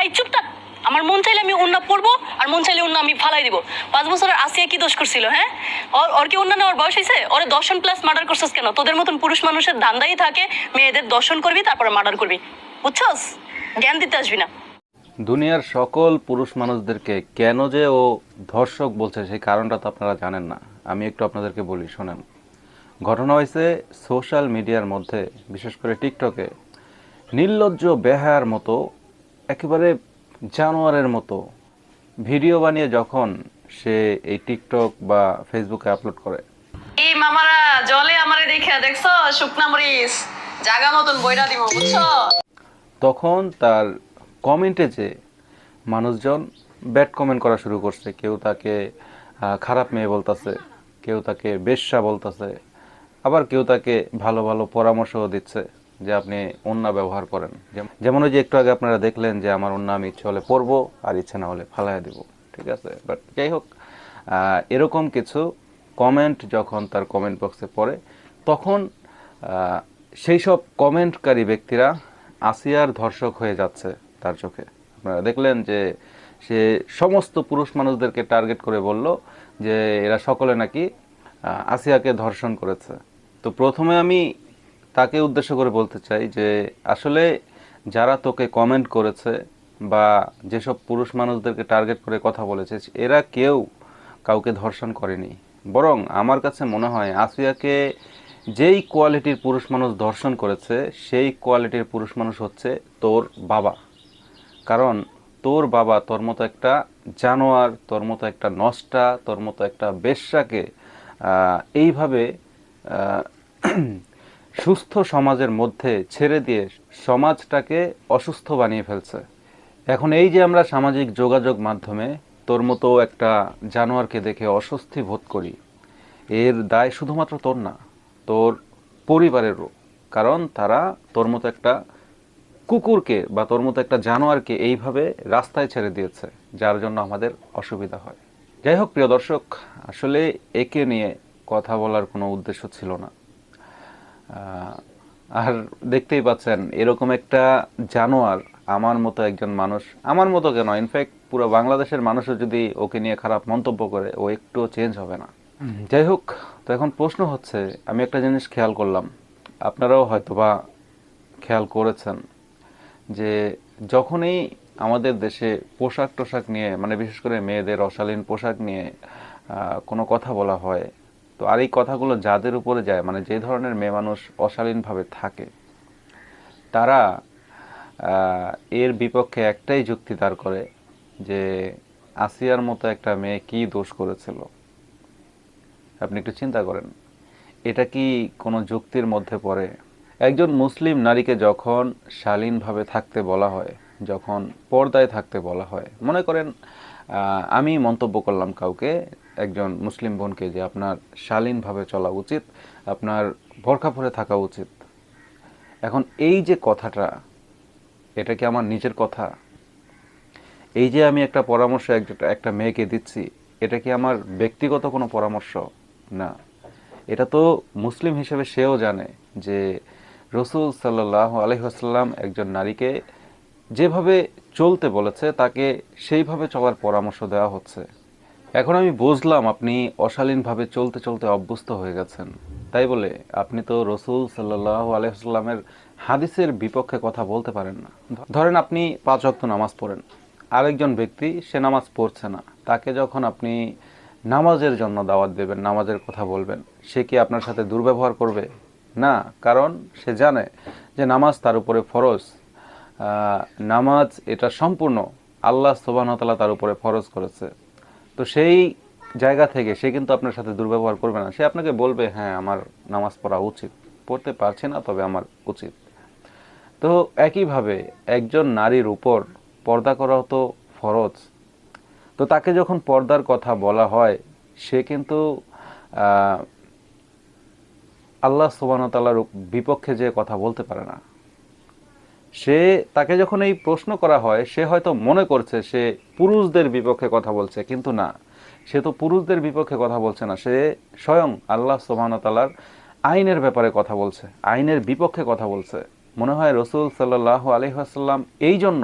এই চুপ থাক। আমার মন চাইলে আমি ওন্না পরবো, আর মন চাইলে ওন্না আমি ফালাই দিব। 5 বছরের আসিয়া কি দোষ করছিল? হ্যাঁ, ওর কি ওন্না নেওয়ার বয়স হয়েছে? ওরে দর্শন প্লাস মার্ডার করছিস কেন? তোদের মতন পুরুষ মানুষের ধান্দাই থাকে মেয়েদের দর্শন করবি তারপরে মার্ডার করবি, বুঝছস? জ্ঞান দিতে আসবি না। দুনিয়ার সকল পুরুষ মানুষদেরকে কেন যে ও ধর্ষক বলছে সেই কারণটা তো আপনারা জানেন না। আমি একটু আপনাদেরকে বলি, শোনেন। ঘটনা হয়েছে সোশ্যাল মিডিয়ার মধ্যে, বিশেষ করে টিকটকে নির্লজ্জ বেহায়ার মতো, একেবারে জানোয়ারের মতো ভিডিও বানিয়ে যখন সে এই টিকটক বা ফেসবুকে আপলোড করে। এই মামারা জলে আমারে দেখে দেখছো শুকনা মরিচ জাগা মতন বইরা দিব, বুঝছো? তখন তার কমেন্টে যে মানুষজন ব্যাড কমেন্ট করা শুরু করছে। কেউ তাকে খারাপ মেয়ে বলতেছে, কেউ তাকে বেশ্যা বলতেছে, আবার কেউ তাকে ভালো ভালো পরামর্শও দিচ্ছে যে আপনি ওন্না ব্যবহার করেন। যেমন ওই যে একটু আগে আপনারা দেখলেন যে আমার ওন্না আমি ইচ্ছে হলে পরবো আর ইচ্ছে না হলে ফালাইয়া দিব, ঠিক আছে? বাট যাই হোক, এরকম কিছু কমেন্ট যখন তার কমেন্ট বক্সে পড়ে, তখন সেই সব কমেন্টকারী ব্যক্তিরা আসিয়ার ধর্ষক হয়ে যাচ্ছে তার চোখে। আপনারা দেখলেন যে সে সমস্ত পুরুষ মানুষদেরকে টার্গেট করে বলল যে এরা সকলে নাকি আসিয়াকে ধর্ষণ করেছে। তো প্রথমে আমি তাকে উদ্দেশ্য করে বলতে চাই যে আসলে যারা তোকে কমেন্ট করেছে বা যেসব পুরুষ মানুষদেরকে টার্গেট করে কথা বলেছে, এরা কেউ কাউকে ধর্ষণ করেনি। বরং আমার কাছে মনে হয় আসিয়াকে যেই কোয়ালিটির পুরুষ মানুষ ধর্ষণ করেছে সেই কোয়ালিটির পুরুষ মানুষ হচ্ছে তোর বাবা। কারণ তোর বাবা তোর মতো একটা জানোয়ার, তোর মতো একটা নষ্টা, তোর মতো একটা বেশ্যাকে এইভাবে সুস্থ সমাজের মধ্যে ছেড়ে দিয়ে সমাজটাকে অসুস্থ বানিয়ে ফেলছে। এখন এই যে আমরা সামাজিক যোগাযোগ মাধ্যমে তোর মতো একটা জানোয়ারকে দেখে অস্বস্তি বোধ করি, এর দায় শুধুমাত্র তোর না, তোর পরিবারেরও। কারণ তারা তোর মতো একটা কুকুরকে বা তোর মতো একটা জানোয়ারকে এইভাবে রাস্তায় ছেড়ে দিয়েছে, যার জন্য আমাদের অসুবিধা হয়। যাই হোক প্রিয় দর্শক, আসলে একে নিয়ে কথা বলার কোনো উদ্দেশ্য ছিল না। আর দেখতেই পাচ্ছেন এরকম একটা জানোয়ার আমার মতো একজন মানুষ, আমার মতো কেন, ইনফ্যাক্ট পুরো বাংলাদেশের মানুষও যদি ওকে নিয়ে খারাপ মন্তব্য করে, ও একটুও চেঞ্জ হবে না। যাই হোক, তো এখন প্রশ্ন হচ্ছে, আমি একটা জিনিস খেয়াল করলাম, আপনারাও হয়তোবা খেয়াল করেছেন, যে যখনই আমাদের দেশে পোশাক টোশাক নিয়ে, মানে বিশেষ করে মেয়েদের অশালীন পোশাক নিয়ে কোনো কথা বলা হয়, তো আর এই কথাগুলো যাদের উপরে যায়, মানে যে ধরনের মেয়ে মানুষ অশালীনভাবে থাকে, তারা এর বিপক্ষে একটাই যুক্তি দাঁড় করে যে আসিয়ার মতো একটা মেয়ে কি দোষ করেছিল। আপনি একটু চিন্তা করেন, এটা কি কোনো যুক্তির মধ্যে পড়ে? একজন মুসলিম নারীকে যখন শালীনভাবে থাকতে বলা হয়, যখন পর্দায় থাকতে বলা হয়, মনে করেন আমি মন্তব্য করলাম কাউকে, একজন মুসলিম বোনকে, যে আপনার শালীনভাবে চলা উচিত, আপনার বোরকা পরে থাকা উচিত। এখন এই যে কথাটা, এটা কি আমার নিজের কথা? এই যে আমি একটা পরামর্শ একটা মেয়েকে দিচ্ছি, এটা কি আমার ব্যক্তিগত কোনো পরামর্শ? না, এটা তো মুসলিম হিসেবে সেও জানে যে রসুল সাল্লাল্লাহু আলাইহি ওয়াসাল্লাম একজন নারীকে যেভাবে চলতে বলেছে তাকে সেইভাবে চলার পরামর্শ দেওয়া হচ্ছে। এখন আমি বুঝলাম আপনি অশালীনভাবে চলতে চলতে অভ্যস্ত হয়ে গেছেন, তাই বলে আপনি তো রসুল সাল্লাল্লাহু আলাইহি ওয়াসাল্লামের হাদিসের বিপক্ষে কথা বলতে পারেন না। ধরেন আপনি 5 ওয়াক্ত নামাজ পড়েন, আরেকজন ব্যক্তি সে নামাজ পড়ছে না, তাকে যখন আপনি নামাজের জন্য দাওয়াত দেবেন, নামাজের কথা বলবেন, সে কি আপনার সাথে দুর্ব্যবহার করবে? না, কারণ সে জানে যে নামাজ তার উপরে ফরজ। নামাজ এটা সম্পূর্ণ আল্লাহ সুবহানাহু ওয়া তাআলা তার উপরে ফরজ করেছে। তো সেই জায়গা থেকে সে কিন্তু আপনার সাথে দুর্ব্যবহার করবে না, সে আপনাকে বলবে হ্যাঁ আমার নামাজ পড়া উচিত, পড়তে পারছি না তবে আমার উচিত। তো একইভাবে একজন নারীর উপর পর্দা করাও তো ফরজ। তো তাকে যখন পর্দার কথা বলা হয়, সে কিন্তু আল্লাহ সুবহানাহু ওয়া তাআলার বিপক্ষে যে কথা বলতে পারে না। সে, তাকে যখন এই প্রশ্ন করা হয়, সে হয়তো মনে করছে সে পুরুষদের বিপক্ষে কথা বলছে, কিন্তু না, সে তো পুরুষদের বিপক্ষে কথা বলছে না, সে স্বয়ং আল্লাহ সুবহানাহু ওয়া তাআলার আইনের ব্যাপারে কথা বলছে, আইনের বিপক্ষে কথা বলছে। মনে হয় রসুল সাল্লাল্লাহু আলাইহি ওয়াসাল্লাম এই জন্য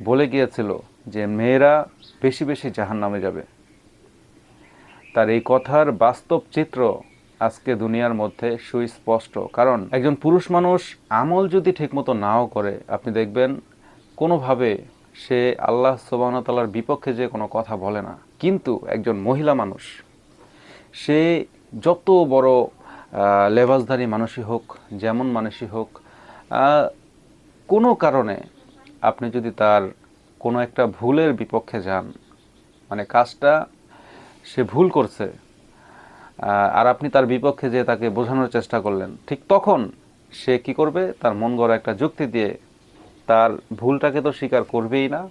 বলে গিয়েছিল যে মেয়েরা বেশি বেশি জাহান্নামে যাবে। তার এই কথার বাস্তব চিত্র আজকে দুনিয়ার মধ্যে সুস্পষ্ট। কারণ একজন পুরুষ মানুষ আমল যদি ঠিকমতো নাও করে, আপনি দেখবেন কোনোভাবে সে আল্লাহ সুবহানাহু ওয়া তাআলার বিপক্ষে যে কোনো কথা বলে না। কিন্তু একজন মহিলা মানুষ, সে যত বড় লেবাসধারী মানুষই হোক, যেমন মানুষই হোক, কোনো কারণে আপনি যদি তার কোনো একটা ভুলের বিপক্ষে যান, মানে কাজটা সে ভুল করছে, আর আপনি তার বিপক্ষে যে তাকে বোঝানোর চেষ্টা করলেন, ঠিক তখন সে কি করবে? তার মন গড়া একটা যুক্তি দিয়ে তার ভুলটাকে তো স্বীকার করবেই না,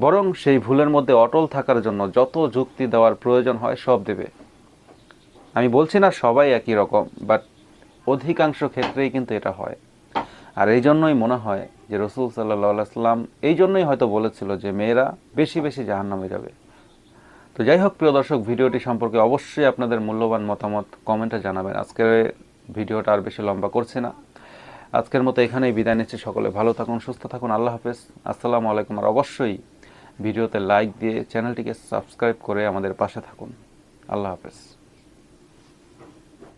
বরং সেই ভুলের মধ্যে অটল থাকার জন্য যত যুক্তি দেওয়ার প্রয়োজন হয় সব দেবে। আমি বলছি না সবাই একই রকম, বাট অধিকাংশ ক্ষেত্রেই কিন্তু এটা হয়। আর এই জন্যই মনে হয় যে রাসূল সাল্লাল্লাহু আলাইহি সাল্লাম এই জন্যই হয়তো বলেছিল যে মেয়েরা বেশি বেশি জাহান্নামে যাবে। তো যাই হোক, প্রিয় দর্শক, ভিডিওটি সম্পর্কে অবশ্যই আপনাদের মূল্যবান মতামত কমেন্টে জানাবেন। আজকের ভিডিওটা আর বেশি লম্বা করছি না, আজকের মতো এখানেই বিদায় নিচ্ছি। সকলে ভালো থাকুন, সুস্থ থাকুন, আল্লাহ হাফেজ, আসসালামু আলাইকুম। আর অবশ্যই ভিডিওতে লাইক দিয়ে চ্যানেলটিকে সাবস্ক্রাইব করে আমাদের পাশে থাকুন। আল্লাহ হাফেজ।